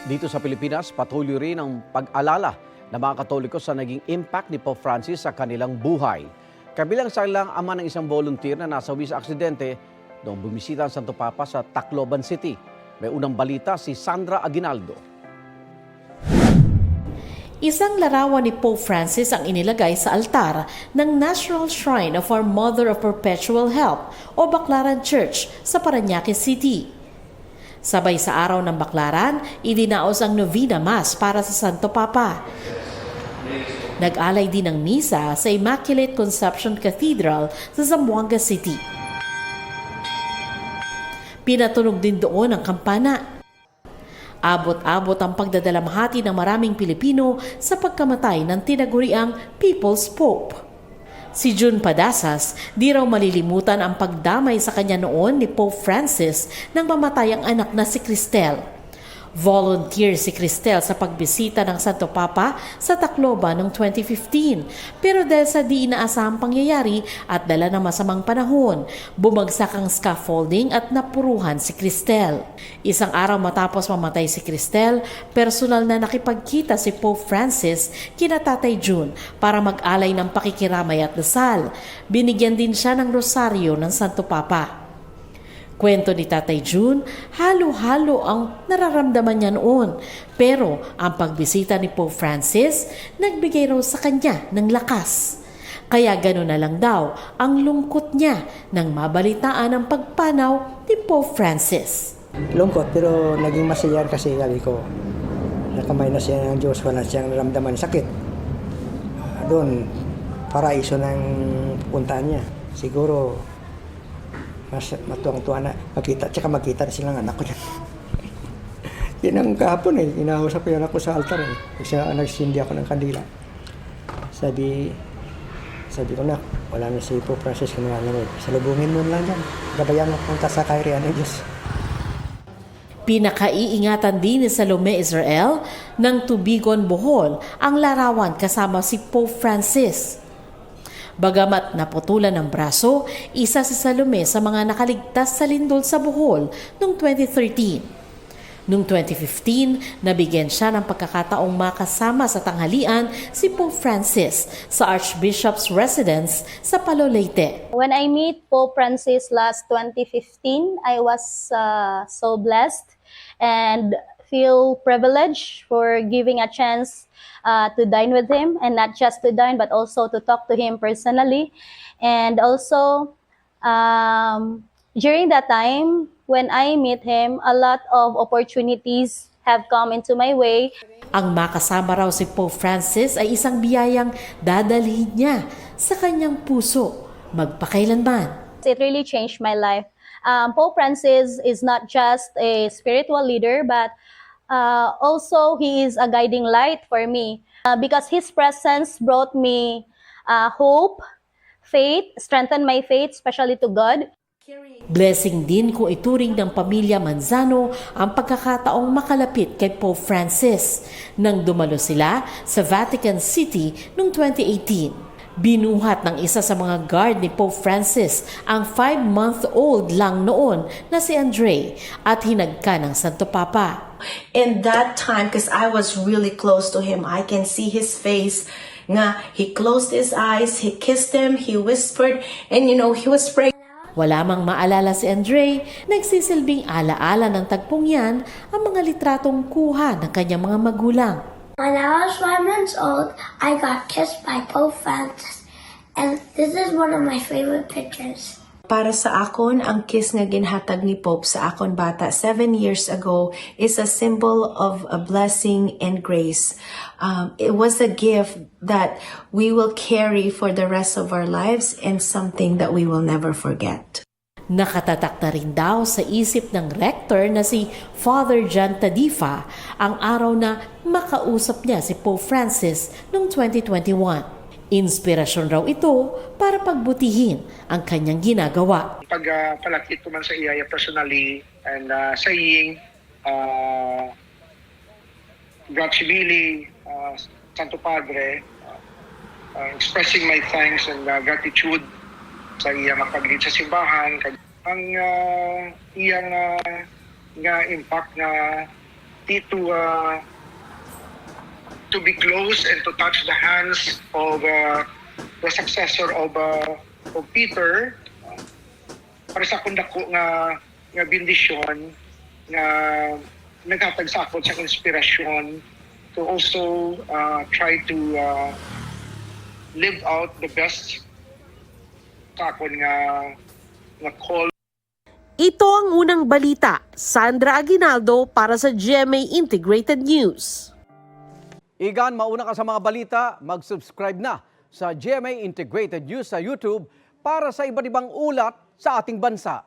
Dito sa Pilipinas, patuloy rin ang pag-alala ng mga Katoliko sa naging impact ni Pope Francis sa kanilang buhay. Kabilang sa ilang ama ng isang volunteer na nasawi sa aksidente noong bumisita ang Santo Papa sa Tacloban City. May unang balita si Sandra Aguinaldo. Isang larawan ni Pope Francis ang inilagay sa altar ng National Shrine of Our Mother of Perpetual Help o Baclaran Church sa Parañaque City. Sabay sa araw ng Baclaran, idinaos ang Novena Mass para sa Santo Papa. Nag-alay din ng misa sa Immaculate Conception Cathedral sa Zamboanga City. Pinatunog din doon ang kampana. Abot-abot ang pagdadalamhati ng maraming Pilipino sa pagkamatay ng tinaguriang People's Pope. Si June Padasas, di raw malilimutan ang pagdamay sa kanya noon ni Pope Francis nang mamatay ang anak na si Cristel. Volunteer si Cristel sa pagbisita ng Santo Papa sa Tacloban noong 2015. Pero dahil sa di inaasahang pangyayari at dala ng masamang panahon, bumagsak ang scaffolding at napuruhan si Cristel. Isang araw matapos mamatay si Cristel, personal na nakipagkita si Pope Francis kina Tatay June para mag-alay ng pakikiramay at dasal. Binigyan din siya ng rosaryo ng Santo Papa. Kwento ni Tatay June, halo-halo ang nararamdaman niya noon. Pero ang pagbisita ni Pope Francis, nagbigay raw sa kanya ng lakas. Kaya gano'n na lang daw ang lungkot niya nang mabalitaan ang pagpanaw ni Pope Francis. Lungkot pero naging masaya kasi sabi ko, nakamay na siya ng Diyos, wala siyang naramdaman sakit. Doon, paraiso ng puntaan niya. Siguro, mas matuwang-tuwa na magkita na silang anak ko dyan. Yun ang kahapon inausap ko yung anak ko sa altar kasi nagsindi ako ng kandila. Sabi ko na, wala na si Pope Francis kung nanonood. Salubungin mo lang yan. Gabayan mo punta sa Kairian ng Diyos. Pinakaiingatan din ni Salome Israel ng Tubigon, Bohol ang larawan kasama si Pope Francis. Bagamat naputulan ng braso, isa si Salome sa mga nakaligtas sa lindol sa Bohol noong 2013. Noong 2015, nabigyan siya ng pagkakataong makasama sa tanghalian si Pope Francis sa Archbishop's residence sa Palo Leyte. When I meet Pope Francis last 2015, I was so blessed and feel privileged for giving a chance to dine with him, and not just to dine but also to talk to him personally. And also during that time when I meet him, a lot of opportunities have come into my way. Ang makasama raw si Pope Francis ay isang biyayang dadalhin niya sa kanyang puso magpakailanman. It really changed my life. Pope Francis is not just a spiritual leader, but also he is a guiding light for me because his presence brought me hope, faith, strengthened my faith, especially to God. Blessing din kung ituring ng pamilya Manzano ang pagkakataong makalapit kay Pope Francis nang dumalo sila sa Vatican City noong 2018. Binuhat ng isa sa mga guard ni Pope Francis ang 5-month-old lang noon na si Andre at hinagka ng Santo Papa. In that time, because I was really close to him, I can see his face. He closed his eyes, he kissed him, he whispered, and he was praying. Wala mang maalala si Andre, nagsisilbing alaala ng tagpong yan ang mga litratong kuha ng kanyang mga magulang. When I was 5 months old, I got kissed by Pope Francis, and this is one of my favorite pictures. Para sa akon, ang kiss nga ginhatag ni Pope sa akon bata 7 years ago is a symbol of a blessing and grace. It was a gift that we will carry for the rest of our lives and something that we will never forget. Nakatatak na rin daw sa isip ng rector na si Father John Tadifa ang araw na makausap niya si Pope Francis noong 2021. Inspirasyon raw ito para pagbutihin ang kanyang ginagawa. Pagpalakit ko man sa iya personally and saying Grazie mille, Santo Padre, expressing my thanks and gratitude sa iyang pag-lead sa simbahan, ang iyang nga impact nga opportunity to be close and to touch the hands of the successor of Peter, para sa akong dako nga bendisyon nga naghatag sa akon sa inspirasyon to also try to live out the best sa akon nga call. Ito ang unang balita. Sandra Aguinaldo para sa GMA Integrated News. Igan, mauna ka sa mga balita, mag-subscribe na sa GMA Integrated News sa YouTube para sa iba't ibang ulat sa ating bansa.